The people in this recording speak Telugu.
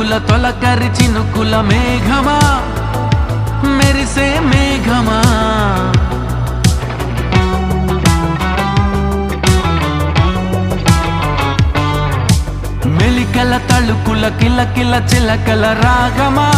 మబ్బుల తొలకరి చినుకుల మేఘమా మెరిసే మేఘమా మెలికల తళుకుల కిలకిల చిలకల రాగమా